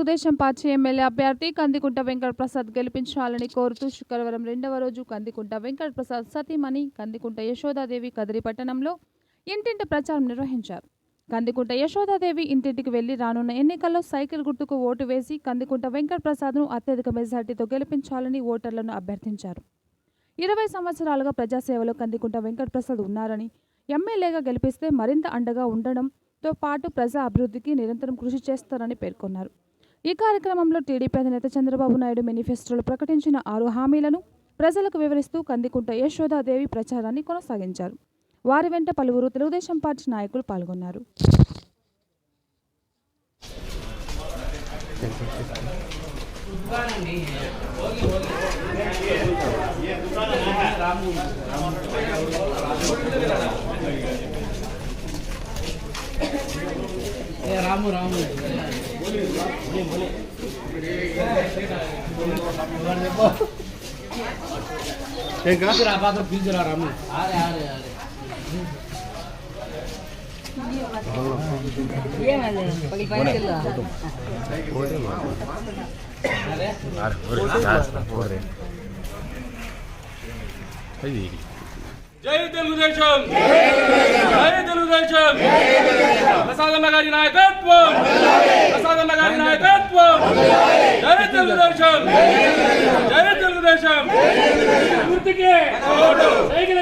Telugu Desam party MLA అభ్యర్థి కందికుంట వెంకట ప్రసాద్ గెలిపించాలని కోరుతూ శుక్రవారం 2వ రోజు కందికుంట వెంకట ప్రసాద్ సతీమణి కందికుంట యశోదాదేవి కదిరి పట్టణంలో ఇంటింటి ప్రచారం నిర్వహించారు. కందికుంట యశోదాదేవి ఇంటింటికి వెళ్లి రానున్న ఎన్నికల్లో సైకిల్ గుర్తుకు ఓటు వేసి కందికుంట వెంకట ప్రసాద్ను అత్యధిక మెజార్టీతో గెలిపించాలని ఓటర్లను అభ్యర్థించారు. 20 సంవత్సరాలుగా ప్రజాసేవలో కందికుంట వెంకట ప్రసాద్ ఉన్నారని, ఎమ్మెల్యేగా గెలిపిస్తే మరింత అండగా ఉండడంతో పాటు ప్రజా అభివృద్ధికి నిరంతరం కృషి చేస్తారని పేర్కొన్నారు. ఈ కార్యక్రమంలో టీడీపీ అధినేత చంద్రబాబు నాయుడు మేనిఫెస్టోలో ప్రకటించిన 6 హామీలను ప్రజలకు వివరిస్తూ కందికుంట యశోదాదేవి ప్రచారాన్ని కొనసాగించారు. వారి వెంట పలువురు తెలుగుదేశం పార్టీ నాయకులు పాల్గొన్నారు. रामू रामू रामू జై తెలుగుదేశం జై తెలుగుదేశం ప్రసాదన్న గారి నాయకత్వం ప్రసాదన్న గారి నాయకత్వం జై తెలుగుదేశం జై తెలుగుదేశం గుర్తుకే సైకిల్